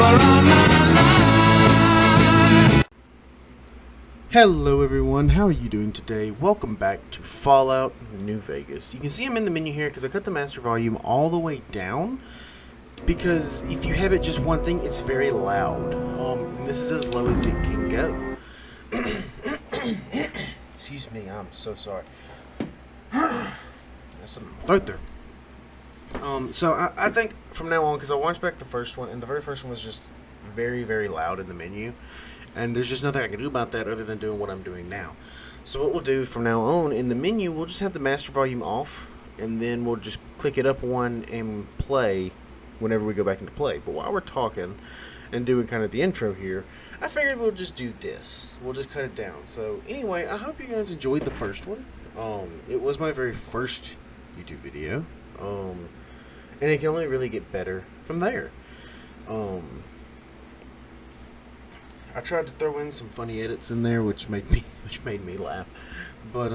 all my life. Hello everyone, how are you doing today? Welcome back to Fallout New Vegas. You can see I'm in the menu here because I cut the master volume all the way down, because if you have it just one thing, it's very loud. And this is as low as it can go. Excuse me, I'm so sorry. That's some throat there. So I think from now on, because I watched back the first one, and the very first one was just very, very loud in the menu. And there's just nothing I can do about that other than doing what I'm doing now. So what we'll do from now on, in the menu, we'll just have the master volume off, and then we'll just click it up one and play whenever we go back into play. But while we're talking and doing kind of the intro here, I figured we'll just do this. We'll just cut it down. So anyway, I hope you guys enjoyed the first one. It was my very first YouTube video. And it can only really get better from there. I tried to throw in some funny edits in there, which made me laugh. But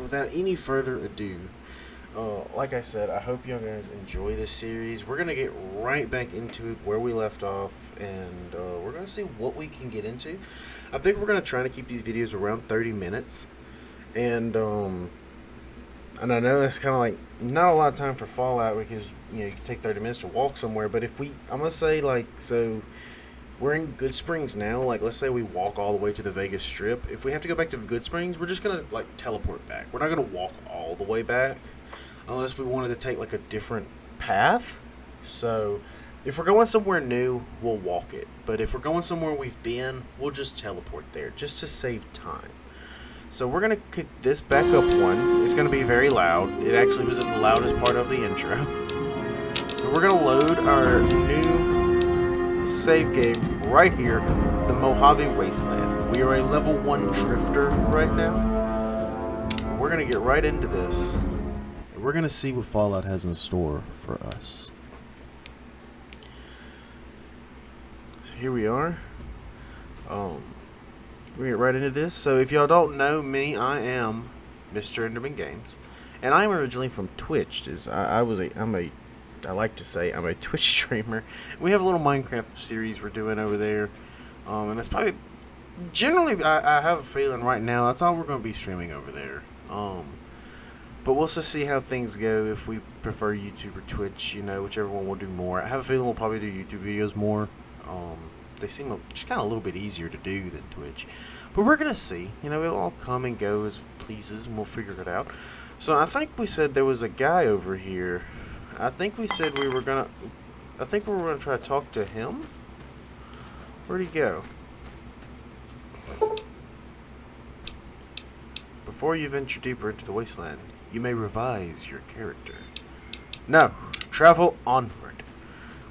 without any further ado, like I said, I hope you guys enjoy this series. We're gonna get right back into it where we left off, and we're gonna see what we can get into. I think we're gonna try to keep these videos around 30 minutes, and I know that's kind of like not a lot of time for Fallout, because you can take 30 minutes to walk somewhere. But if I'm gonna say, like, so we're in GoodSprings now. Like, let's say we walk all the way to the Vegas Strip. If we have to go back to GoodSprings, we're just gonna like teleport back. We're not gonna walk all the way back unless we wanted to take like a different path. So if we're going somewhere new, we'll walk it. But if we're going somewhere we've been, we'll just teleport there just to save time. So we're going to kick this back up one. It's going to be very loud. It actually was the loudest part of the intro. And we're going to load our new save game right here, the Mojave Wasteland. We are a level 1 drifter right now. We're going to get right into this. And we're going to see what Fallout has in store for us. So here we are. We get right into this. So if y'all don't know me, I am Mr. Enderman Games, and I'm originally from Twitch. I like to say I'm a Twitch streamer. We have a little Minecraft series we're doing over there, and that's probably generally I have a feeling right now that's all we're going to be streaming over there. But we'll just see how things go. If we prefer YouTube or Twitch, whichever one we'll do more. I have a feeling we'll probably do YouTube videos more. They seem just kind of a little bit easier to do than Twitch. But we're going to see. It'll all come and go as it pleases, and we'll figure it out. So I think we said there was a guy over here. I think we said we were going to try to talk to him. Where'd he go? Before you venture deeper into the wasteland, you may revise your character. No, travel onward.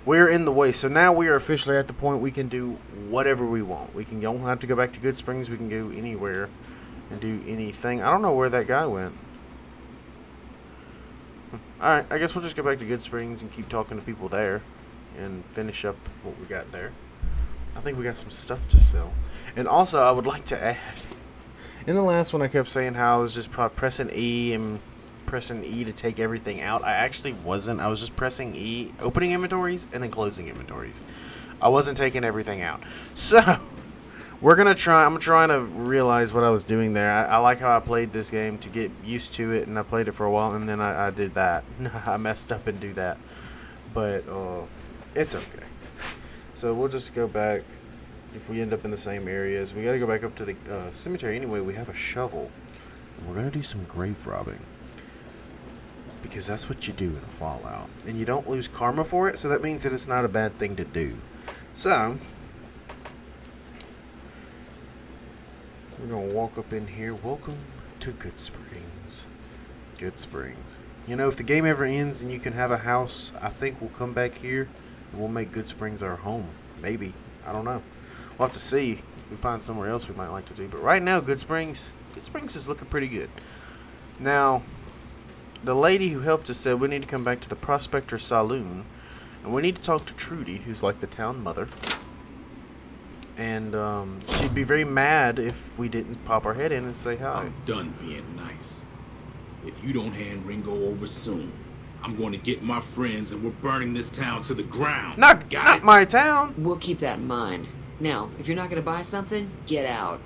We're in the way, so now we are officially at the point we can do whatever we want. You don't have to go back to GoodSprings. We can go anywhere and do anything. I don't know where that guy went. Alright, I guess we'll just go back to GoodSprings and keep talking to people there and finish up what we got there. I think we got some stuff to sell. And also, I would like to add, in the last one I kept saying how I was just pressing E and pressing E to take everything out. I actually wasn't. I was just pressing E, opening inventories, and then closing inventories. I wasn't taking everything out. So, we're going to try. I'm trying to realize what I was doing there. I like how I played this game to get used to it, and I played it for a while, and then I did that. I messed up and do that. But, it's okay. So, we'll just go back. If we end up in the same areas, we got to go back up to the cemetery anyway. We have a shovel, and we're going to do some grave robbing. Because that's what you do in a Fallout. And you don't lose karma for it, so that means that it's not a bad thing to do. So, we're going to walk up in here. Welcome to GoodSprings. GoodSprings. If the game ever ends and you can have a house, I think we'll come back here and we'll make GoodSprings our home. Maybe. I don't know. We'll have to see if we find somewhere else we might like to do. But right now, GoodSprings is looking pretty good. Now, the lady who helped us said we need to come back to the Prospector Saloon, and we need to talk to Trudy, who's like the town mother. And she'd be very mad if we didn't pop our head in and say hi. I'm done being nice. If you don't hand Ringo over soon, I'm going to get my friends and we're burning this town to the ground. Not my town. We'll keep that in mind. Now, if you're not going to buy something, get out.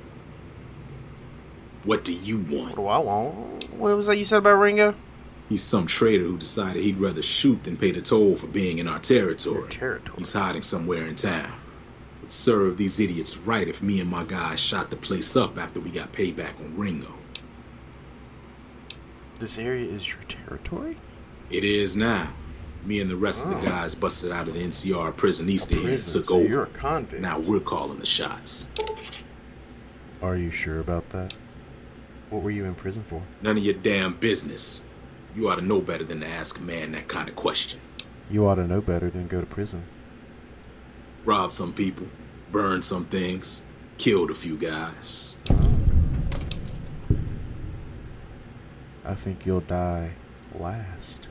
What do you want? What do I want? What was that you said about Ringo? He's some traitor who decided he'd rather shoot than pay the toll for being in our territory. Your territory. He's hiding somewhere in town. It'd serve these idiots right if me and my guys shot the place up after we got payback on Ringo. This area is your territory? It is now. Me and the rest of the guys busted out of the NCR prison east of here and took over. You're a convict. Now we're calling the shots. Are you sure about that? What were you in prison for? None of your damn business. You ought to know better than to ask a man that kind of question. You ought to know better than go to prison. Robbed some people, burned some things, killed a few guys. I think you'll die last.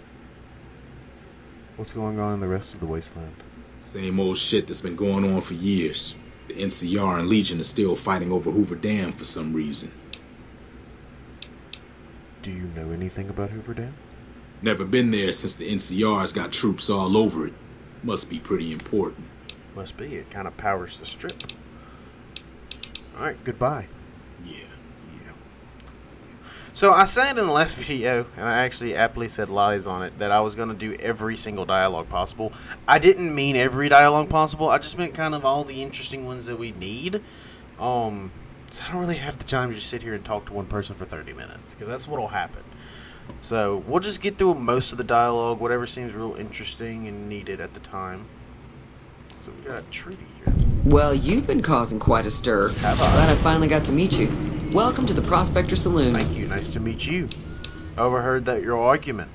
What's going on in the rest of the wasteland? Same old shit that's been going on for years. The NCR and Legion are still fighting over Hoover Dam for some reason. Do you know anything about Hoover Dam? Never been there since the NCR's got troops all over it. Must be pretty important. Must be. It kind of powers the strip. Alright, goodbye. Yeah. So I said in the last video, and I actually aptly said lies on it, that I was going to do every single dialogue possible. I didn't mean every dialogue possible. I just meant kind of all the interesting ones that we need. So I don't really have the time to just sit here and talk to one person for 30 minutes, because that's what will happen. So we'll just get through most of the dialogue, whatever seems real interesting and needed at the time. So we got Trudy here. Well, you've been causing quite a stir. Have I? Glad I finally got to meet you. Welcome to the Prospector Saloon. Thank you. Nice to meet you. Overheard that your argument.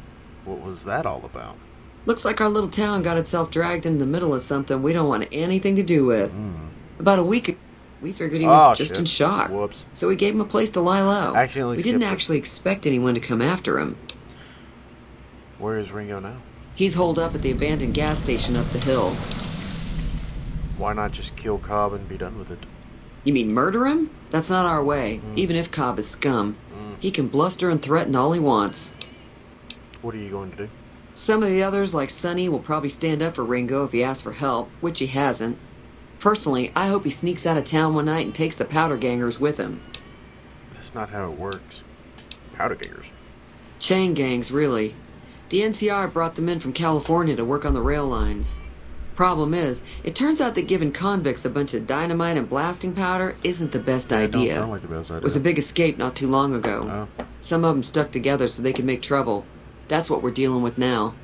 What was that all about? Looks like our little town got itself dragged in the middle of something we don't want anything to do with. About a week ago, we figured he was just in shock. Whoops. So we gave him a place to lie low. Accidentally we didn't skipped it. actually expect anyone to come after him. Where is Ringo now? He's holed up at the abandoned gas station up the hill. Why not just kill Cobb and be done with it? You mean murder him? That's not our way, even if Cobb is scum. He can bluster and threaten all he wants. What are you going to do? Some of the others, like Sonny, will probably stand up for Ringo if he asks for help, which he hasn't. Personally, I hope he sneaks out of town one night and takes the powder gangers with him. That's not how it works. Powder gangers. Chain gangs, really. The NCR brought them in from California to work on the rail lines. Problem is, it turns out that giving convicts a bunch of dynamite and blasting powder isn't the best idea. It don't sound like the best idea. It was a big escape not too long ago. Oh. Some of them stuck together so they could make trouble. That's what we're dealing with now.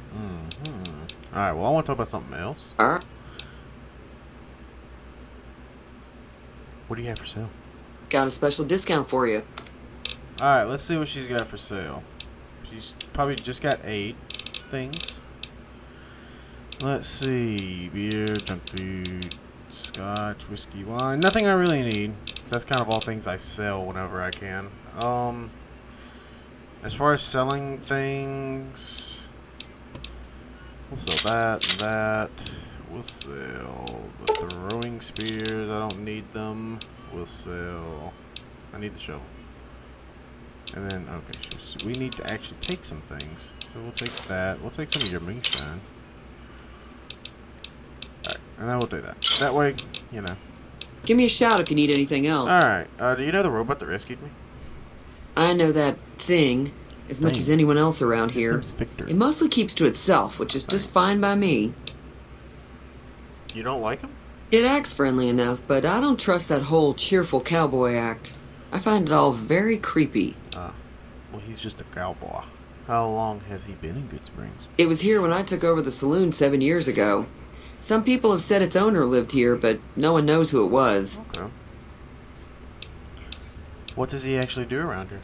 Alright, well, I want to talk about something else. What do you have for sale? Got a special discount for you. Alright, let's see what she's got for sale. She's probably just got 8 things. Let's see. Beer, junk food, scotch, whiskey, wine. Nothing I really need. That's kind of all things I sell whenever I can. As far as selling things, we'll sell that and that. We'll sell the throwing spears. I don't need them. We'll sell. I need the shovel. And then, okay, so we need to actually take some things. So we'll take that. We'll take some of your moonshine. Alright, and then we'll do that. That way, you know. Give me a shout if you need anything else. Alright, do you know the robot that rescued me? I know that thing as much as anyone else around His here. name's Victor. It mostly keeps to itself, which is just fine by me. You don't like him? It acts friendly enough, but I don't trust that whole cheerful cowboy act. I find it all very creepy. Well, he's just a cowboy. How long has he been in GoodSprings? It was here when I took over the saloon 7 years ago. Some people have said its owner lived here, but no one knows who it was. Okay. What does he actually do around here?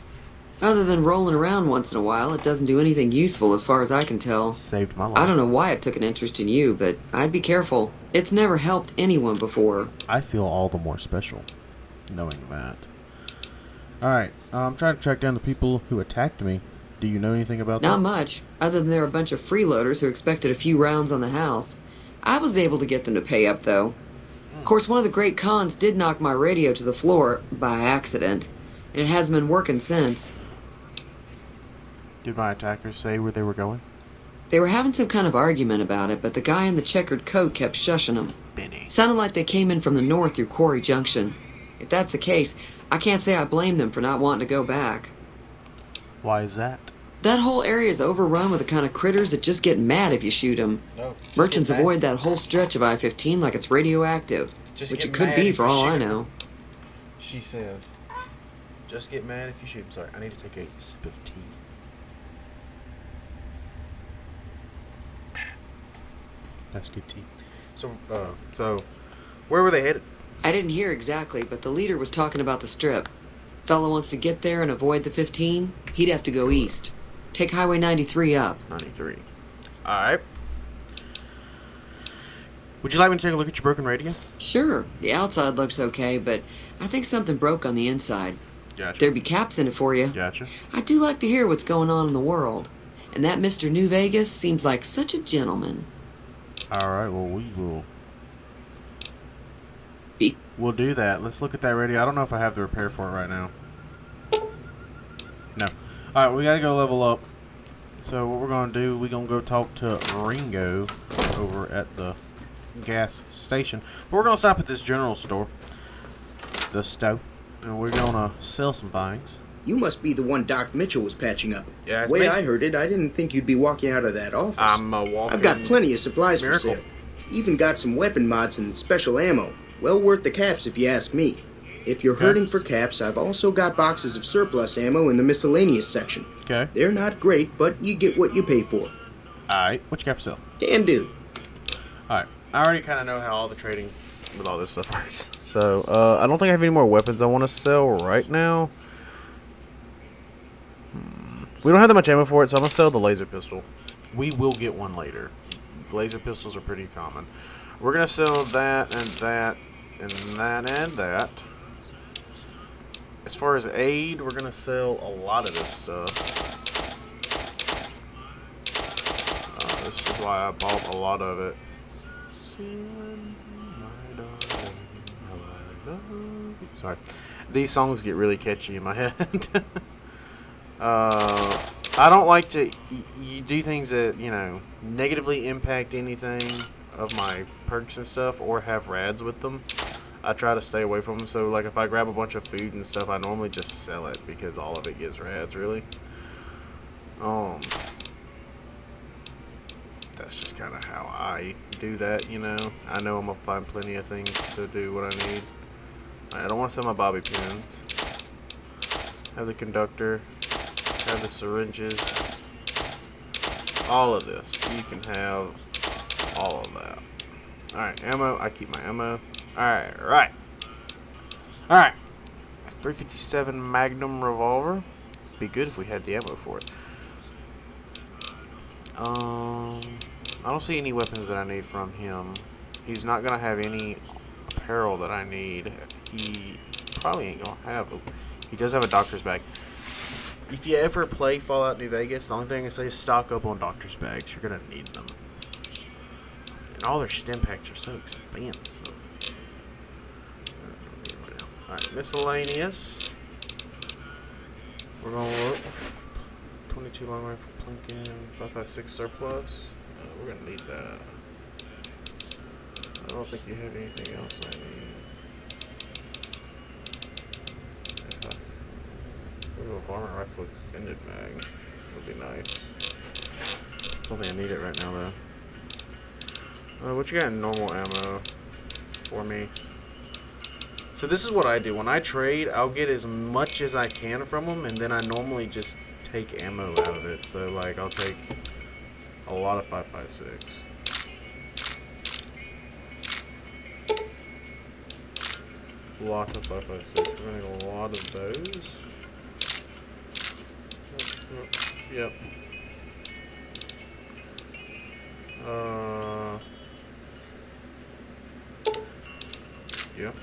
Other than rolling around once in a while, it doesn't do anything useful as far as I can tell. Saved my life. I don't know why it took an interest in you, but I'd be careful. It's never helped anyone before. I feel all the more special knowing that. Alright, I'm trying to track down the people who attacked me. Do you know anything about that? Not much, other than they're a bunch of freeloaders who expected a few rounds on the house. I was able to get them to pay up, though. Of course, one of the great cons did knock my radio to the floor by accident, and it hasn't been working since. Did my attackers say where they were going? They were having some kind of argument about it, but the guy in the checkered coat kept shushing them. Benny. Sounded like they came in from the north through Quarry Junction. If that's the case, I can't say I blame them for not wanting to go back. Why is that? That whole area is overrun with the kind of critters that just get mad if you shoot them. No. Merchants avoid that whole stretch of I-15 like it's radioactive, which it could be for all I know. She says, just get mad if you shoot. I'm sorry, I need to take a sip of tea. That's good tea. So, where were they headed? I didn't hear exactly, but the leader was talking about the strip. Fella wants to get there and avoid the 15, he'd have to go east. Take Highway 93 up. 93. Alright. Would you like me to take a look at your broken radio? Sure, the outside looks okay, but I think something broke on the inside. Gotcha. There'd be caps in it for you. Gotcha. I do like to hear what's going on in the world. And that Mr. New Vegas seems like such a gentleman. Alright, well, we will. We'll do that. Let's look at that radio. I don't know if I have the repair for it right now. No. Alright, we gotta go level up. So what we're gonna do, we're gonna go talk to Ringo over at the gas station. But we're gonna stop at this general store. The Stowe. And we're gonna sell some things. You must be the one Doc Mitchell was patching up. Yeah, it's the way me. I heard it, I didn't think you'd be walking out of that office. I'm a walking I've got plenty of supplies miracle. for sale. Even got some weapon mods and special ammo. Well worth the caps if you ask me. If you're hurting for caps, I've also got boxes of surplus ammo in the miscellaneous section. Okay. They're not great, but you get what you pay for. Alright, what you got for sale? Can do. Alright, I already kind of know how all the trading with all this stuff works. So, I don't think I have any more weapons I want to sell right now. We don't have that much ammo for it, so I'm going to sell the laser pistol. We will get one later. Laser pistols are pretty common. We're going to sell that and that and that and that. As far as aid, we're going to sell a lot of this stuff. This is why I bought a lot of it. Sorry. These songs get really catchy in my head. I don't like to do things that, you know, negatively impact anything of my perks and stuff or have rads with them. I try to stay away from them. So, like, if I grab a bunch of food and stuff, I normally just sell it because all of it gives rads, really. That's just kind of how I do that, you know. I know I'm going to find plenty of things to do what I need. I don't want to sell my bobby pins. Have the conductor. Have the syringes. All of this. You can have all of that. Alright, ammo. I keep my ammo. Alright. 357 Magnum revolver. Be good if we had the ammo for it. I don't see any weapons that I need from him. He's not gonna have any apparel that I need. He probably ain't gonna have. He does have a doctor's bag. If you ever play Fallout New Vegas, the only thing I say is stock up on doctor's bags. You're gonna need them. And all their stim packs are so expensive. Alright, miscellaneous. We're gonna look. 22 long rifle Plinkin, 5.56 surplus. We're gonna need that. I don't think you have anything else I need. Ooh, a varmint rifle extended mag would be nice. Don't think I need it right now though. What you got in normal ammo for me? So this is what I do. When I trade, I'll get as much as I can from them, and then I normally just take ammo out of it. So like I'll take a lot of 5.56. Lot of 5.56. We're gonna get a lot of those. Yep. Yep.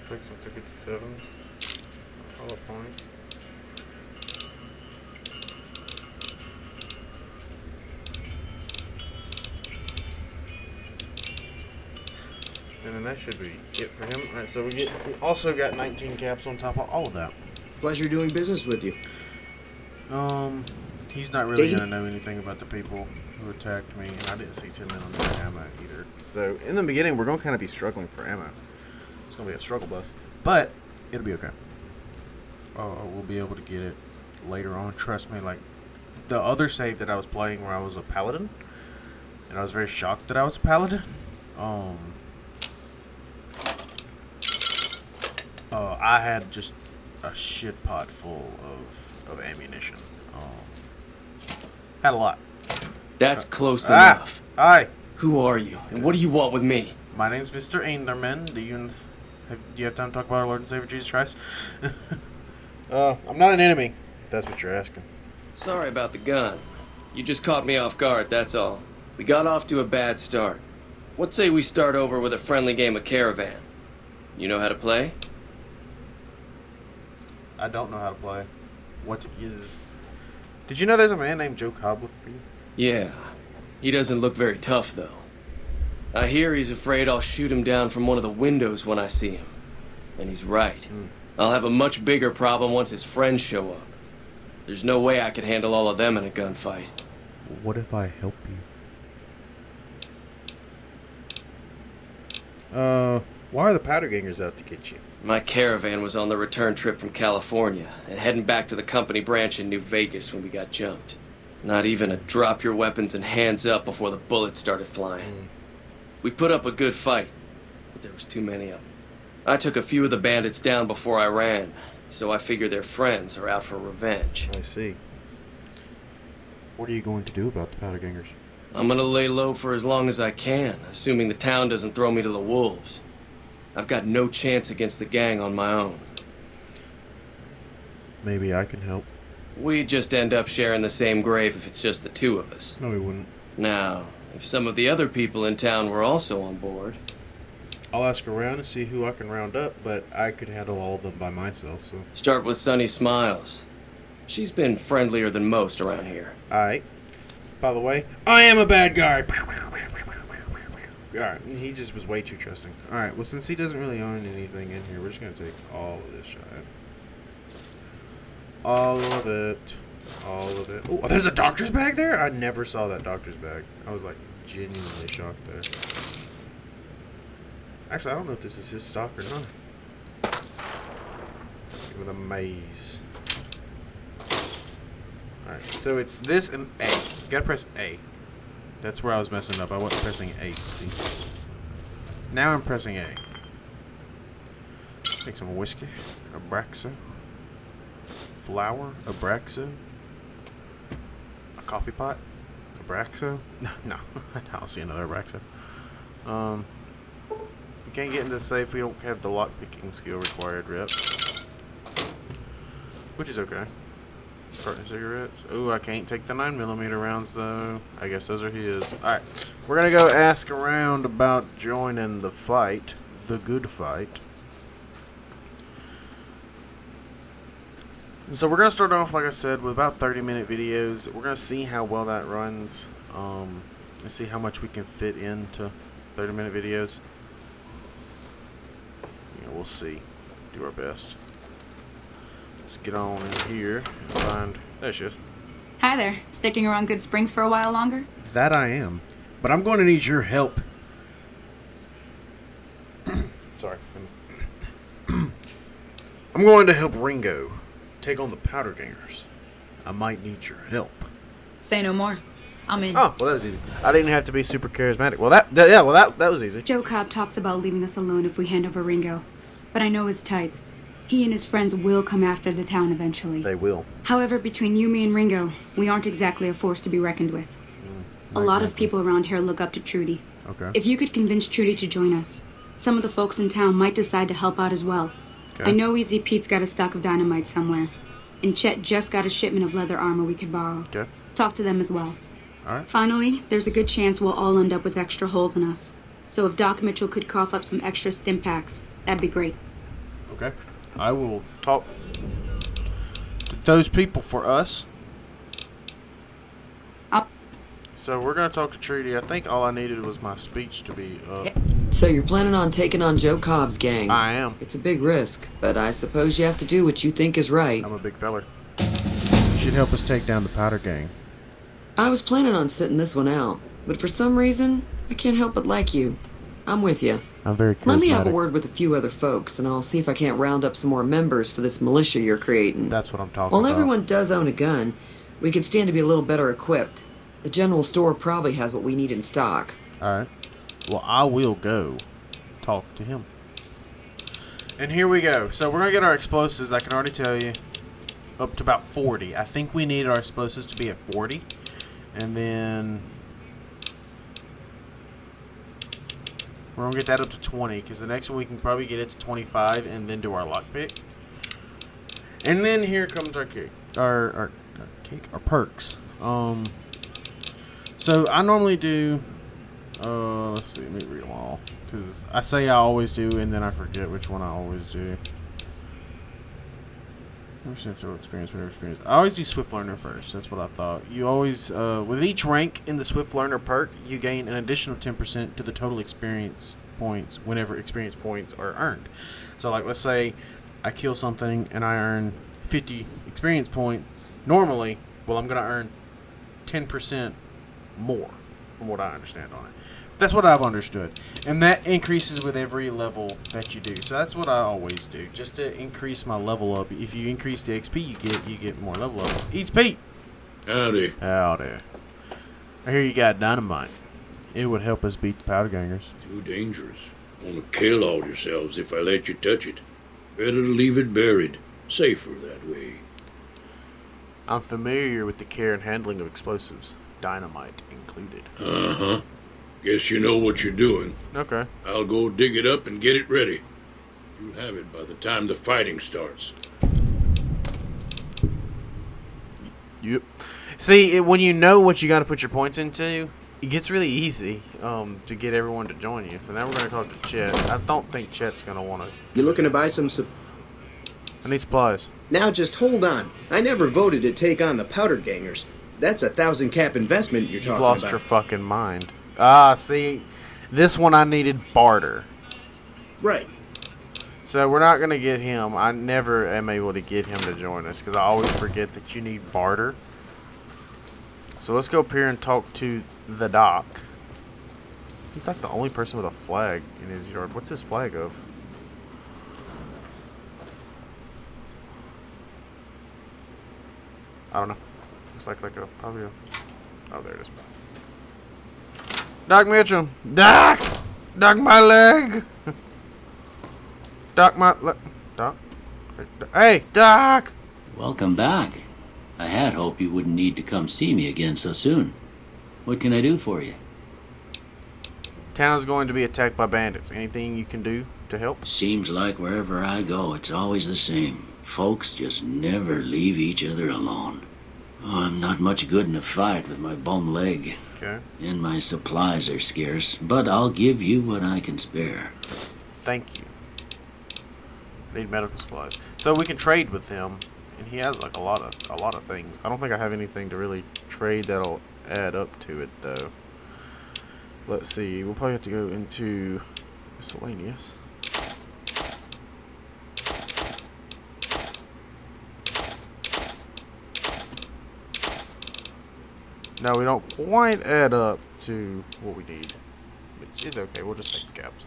Take some 257s. Hollow point. And then that should be it for him. Alright, so we also got 19 caps on top of all of that. Pleasure doing business with you. He's not really Dave? going to know anything about the people who attacked me, and I didn't see 10 million of ammo either. So, in the beginning, we're going to kind of be struggling for ammo. It's going to be a struggle bus, but it'll be okay. We'll be able to get it later on. Trust me, like, the other save that I was playing where I was a paladin, and I was very shocked that I was a paladin, I had just a shit pot full of ammunition. Had a lot. That's close enough. Hi. Who are you, and what do you want with me? My name's Mr. Ainderman. Do you have time to talk about our Lord and Savior Jesus Christ? I'm not an enemy, if that's what you're asking. Sorry about the gun. You just caught me off guard, that's all. We got off to a bad start. What say we start over with a friendly game of Caravan? You know how to play? I don't know how to play. What is... Did you know there's a man named Joe Cobb looking for you? Yeah. He doesn't look very tough, though. I hear he's afraid I'll shoot him down from one of the windows when I see him. And he's right. I'll have a much bigger problem once his friends show up. There's no way I could handle all of them in a gunfight. What if I help you? Why are the powder gangers out to get you? My caravan was on the return trip from California and heading back to the company branch in New Vegas when we got jumped. Not even a drop your weapons and hands up before the bullets started flying. We put up a good fight, but there was too many of them. I took a few of the bandits down before I ran, so I figure their friends are out for revenge. I see. What are you going to do about the powder gangers? I'm gonna lay low for as long as I can, assuming the town doesn't throw me to the wolves. I've got no chance against the gang on my own. Maybe I can help. We'd just end up sharing the same grave if it's just the two of us. No, we wouldn't. Now, if some of the other people in town were also on board... I'll ask around and see who I can round up, but I could handle all of them by myself, so... Start with Sunny Smiles. She's been friendlier than most around here. Alright. By the way, I am a bad guy! Alright, he just was way too trusting. Alright, well, since he doesn't really own anything in here, we're just gonna take all of this shit. All of it. All of it. Oh, there's a doctor's bag there? I never saw that doctor's bag. I was, like, genuinely shocked there. Actually, I don't know if this is his stock or not. With a maze. Alright, so it's this and A. You gotta press A. That's where I was messing up. I wasn't pressing A. See? Now I'm pressing A. Take some whiskey. Abraxo. Flour. Abraxo. A coffee pot. Abraxo. No. I don't see another Abraxo. We can't get into the safe. We don't have the lock-picking skill required yet. Which is okay. Carton of cigarettes. Oh, I can't take the 9mm rounds, though. I guess those are his. Alright. We're going to go ask around about joining the fight. The good fight. So we're going to start off, like I said, with about 30-minute videos. We're going to see how well that runs. And see how much we can fit into 30-minute videos. Yeah, we'll see. Do our best. Let's get on in here and find... There she is. Hi there. Sticking around GoodSprings for a while longer? That I am. But I'm going to need your help. Sorry. I'm going to help Ringo take on the powder gangers. I might need your help. Say no more. I'm in. Oh, well, that was easy. I didn't have to be super charismatic. Well, that was easy. Joe Cobb talks about leaving us alone if we hand over Ringo. But I know his type. He and his friends will come after the town eventually. They will. However, between you, me, and Ringo, we aren't exactly a force to be reckoned with. A lot of people around here look up to Trudy. Okay. If you could convince Trudy to join us, some of the folks in town might decide to help out as well. Okay. I know Easy Pete's got a stock of dynamite somewhere. And Chet just got a shipment of leather armor we could borrow. Okay. Talk to them as well. Alright. Finally, there's a good chance we'll all end up with extra holes in us. So if Doc Mitchell could cough up some extra stim packs, that'd be great. Okay. I will talk to those people for us. So we're going to talk to Trudy. I think all I needed was my speech to be up. So you're planning on taking on Joe Cobb's gang? I am. It's a big risk, but I suppose you have to do what you think is right. I'm a big feller. should help us take down the powder gang. I was planning on sitting this one out, but for some reason, I can't help but like you. I'm with you. I'm very charismatic. Let me have a word with a few other folks, and I'll see if I can't round up some more members for this militia you're creating. That's what I'm talking While about. everyone does own a gun, we could stand to be a little better equipped. The general store probably has what we need in stock. Alright. Well, I will go talk to him. And here we go. So we're going to get our explosives, I can already tell you, up to about 40. I think we need our explosives to be at 40. And then we're going to get that up to 20, because the next one we can probably get it to 25 and then do our lockpick. And then here comes our kick. Our perks. So I normally do, let's see, let me read them all, because I say I always do, and then I forget which one I always do. Experience. I always do Swift Learner first, that's what I thought. You always, with each rank in the Swift Learner perk, you gain an additional 10% to the total experience points whenever experience points are earned. So like, let's say I kill something and I earn 50 experience points normally, well, I'm going to earn 10% more, from what I understand on it. That's what I've understood. And that increases with every level that you do. So that's what I always do, just to increase my level up. If you increase the XP you get more level up. Eats Pete! Howdy. Howdy. I hear you got dynamite. It would help us beat the powder gangers. Too dangerous. Want to kill all yourselves if I let you touch it. Better to leave it buried. Safer that way. I'm familiar with the care and handling of explosives. Dynamite included. Uh-huh. Guess you know what you're doing. Okay. I'll go dig it up and get it ready. You'll have it by the time the fighting starts. Yep. See, when you know what you got to put your points into, it gets really easy to get everyone to join you. So now we're going to talk to Chet. I don't think Chet's going to want to... You looking to buy some I need supplies. Now just hold on. I never voted to take on the powder gangers. That's a 1,000 cap investment you're talking You've about. lost your fucking mind. Ah, see, this one I needed barter. Right. So we're not going to get him. I never am able to get him to join us because I always forget that you need barter. So let's go up here and talk to the doc. He's like the only person with a flag in his yard. What's his flag of? I don't know. Looks like a probably a... Oh, there it is. Doc Mitchell. Doc! Doc, my leg! Doc, my leg. Doc? Hey, Doc! Welcome back. I had hoped you wouldn't need to come see me again so soon. What can I do for you? Town's going to be attacked by bandits. Anything you can do to help? Seems like wherever I go, it's always the same. Folks just never leave each other alone. Oh, I'm not much good in a fight with my bum leg. Okay. And my supplies are scarce, but I'll give you what I can spare. Thank you. Need medical supplies. So we can trade with him, and he has like a lot of things. I don't think I have anything to really trade that'll add up to it though. Let's see. We'll probably have to go into miscellaneous. No, we don't quite add up to what we need, which is okay. We'll just take the caps.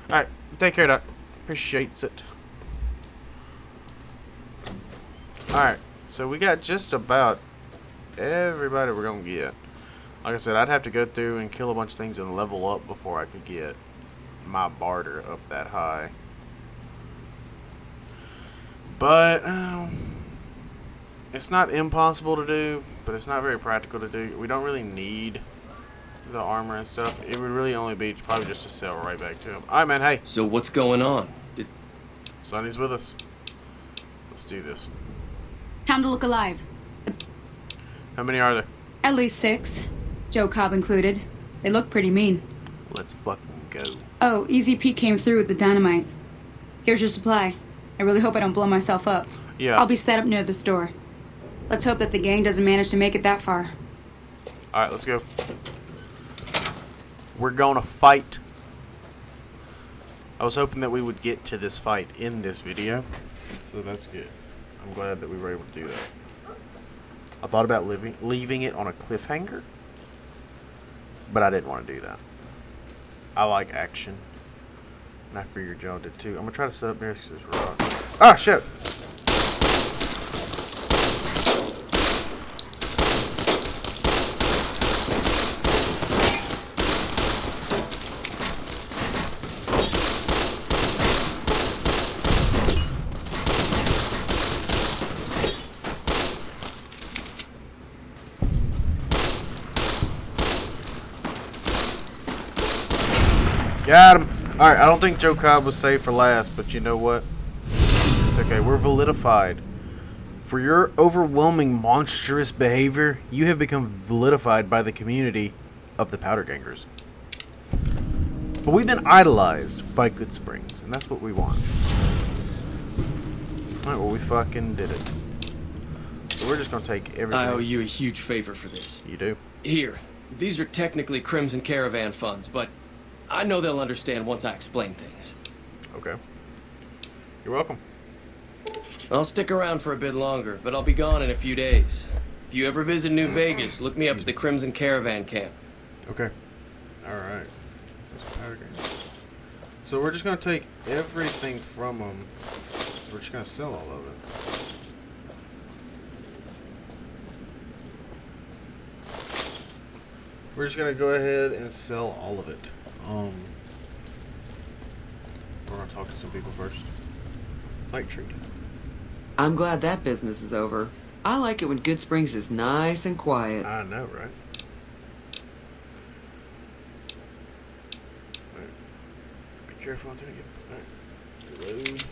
Alright, take care, Doc. Appreciates it. Alright, so we got just about everybody we're gonna get. Like I said, I'd have to go through and kill a bunch of things and level up before I could get my barter up that high. But, it's not impossible to do, but it's not very practical to do. We don't really need the armor and stuff. It would really only be probably just to sell right back to him. Alright, man, hey. So what's going on? Sonny's with us. Let's do this. Time to look alive. How many are there? At least 6. Joe Cobb included. They look pretty mean. Let's fucking go. Oh, Easy Pete came through with the dynamite. Here's your supply. I really hope I don't blow myself up. Yeah. I'll be set up near the store. Let's hope that the gang doesn't manage to make it that far. Alright, let's go. We're gonna fight. I was hoping that we would get to this fight in this video, so that's good. I'm glad that we were able to do that. I thought about leaving it on a cliffhanger, but I didn't want to do that. I like action, and I figured y'all did too. I'm gonna try to set up next to this rock. Ah, shit! Got him. Alright, I don't think Joe Cobb was saved for last, but you know what? It's okay. We're validified. For your overwhelming monstrous behavior, you have become validified by the community of the Powder Gangers. But we've been idolized by GoodSprings, and that's what we want. Alright, well, we fucking did it. So we're just gonna take everything. I owe you a huge favor for this. You do? Here, these are technically Crimson Caravan funds, but I know they'll understand once I explain things. Okay. You're welcome. I'll stick around for a bit longer, but I'll be gone in a few days. If you ever visit New Vegas, look me up at the Crimson Caravan camp. Okay. Alright. So we're just going to take everything from them. We're just going to sell all of it. We're just going to go ahead and sell all of it. We're going to talk to some people first. Like Tree. I'm glad that business is over. I like it when GoodSprings is nice and quiet. I know, right? Be careful until you get. Alright. Reload.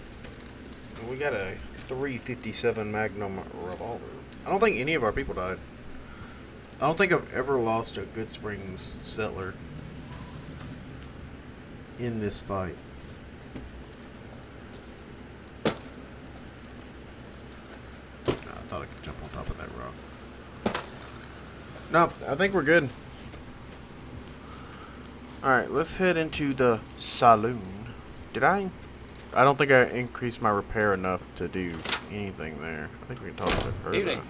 And we got a 357 Magnum revolver. I don't think any of our people died. I don't think I've ever lost a GoodSprings settler in this fight. I thought I could jump on top of that rock. No, I think we're good. Alright, let's head into the saloon. Did I? I don't think I increased my repair enough to do anything there. I think we can talk to her. Evening.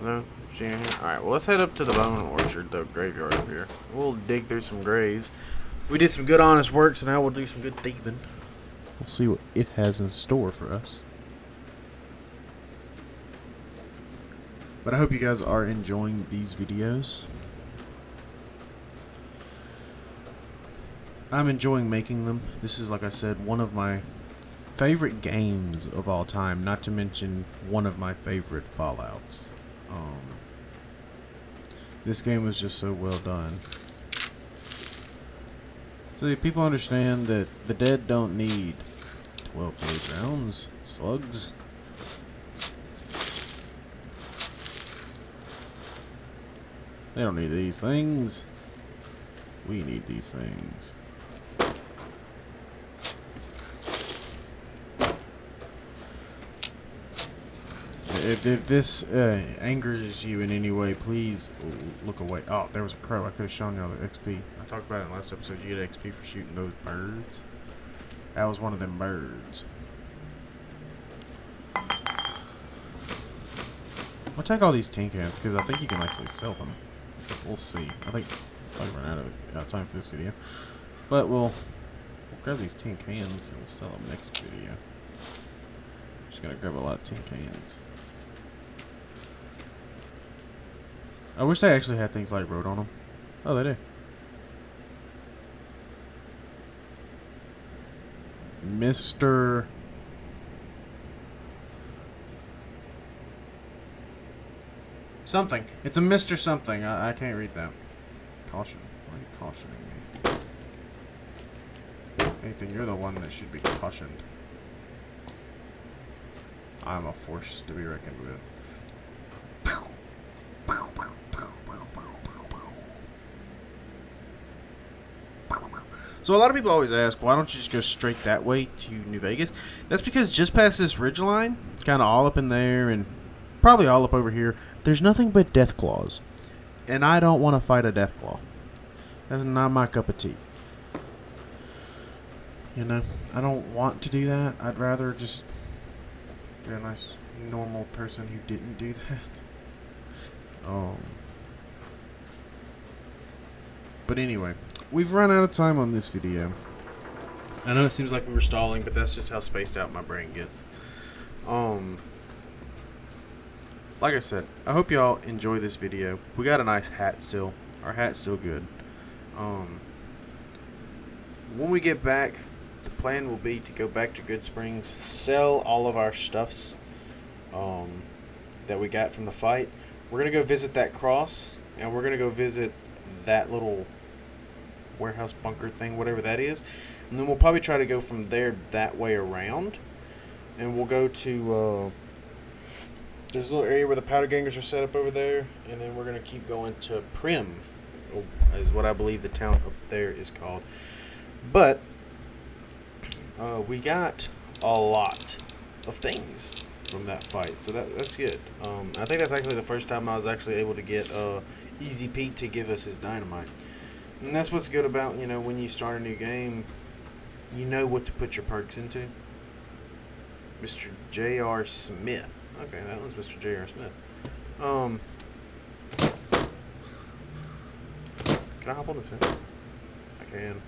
No? She ain't here? Alright, well let's head up to the bone orchard, the graveyard up here. We'll dig through some graves. We did some good honest work, so now we'll do some good thieving. We'll see what it has in store for us. But I hope you guys are enjoying these videos. I'm enjoying making them. This is, like I said, one of my favorite games of all time, not to mention one of my favorite Fallouts. This game was just so well done. So that people understand that the dead don't need 12 gauge rounds, slugs. They don't need these things. We need these things. If this angers you in any way, please look away. Oh, there was a crow. I could have shown y'all the XP. I talked about it in the last episode. You get XP for shooting those birds. That was one of them birds. I'll take all these tin cans because I think you can actually sell them. We'll see. I think I'll run out of time for this video. But we'll grab these tin cans and we'll sell them next video. Just gotta grab a lot of tin cans. I wish they actually had things like road on them. Oh, they do. Mr. Something. It's a Mr. Something. I can't read that. Caution. Why are you cautioning me? If anything, you're the one that should be cautioned. I'm a force to be reckoned with. So a lot of people always ask, why don't you just go straight that way to New Vegas? That's because just past this ridge line, it's kind of all up in there and probably all up over here, there's nothing but death claws. And I don't want to fight a death claw. That's not my cup of tea. You know, I don't want to do that. I'd rather just be a nice, normal person who didn't do that. But anyway, we've run out of time on this video. I know it seems like we were stalling, but that's just how spaced out my brain gets. Like I said, I hope y'all enjoy this video. We got a nice hat still. Our hat's still good. When we get back, the plan will be to go back to GoodSprings, sell all of our stuffs that we got from the fight. We're going to go visit that cross, and we're going to go visit that little warehouse bunker thing, whatever that is. And then we'll probably try to go from there that way around. And we'll go to there's a little area where the powder gangers are set up over there. And then we're going to keep going to Prim, is what I believe the town up there is called. But we got a lot of things from that fight, so that's good. I think that's actually the first time I was actually able to get Easy Pete to give us his dynamite. And that's what's good about, you know, when you start a new game, you know what to put your perks into. Mr. J.R. Smith. Okay, that was Mr. J.R. Smith. Can I hop on this fence? I can.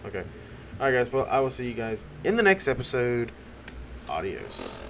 Okay. Alright guys, well, I will see you guys in the next episode. Adios.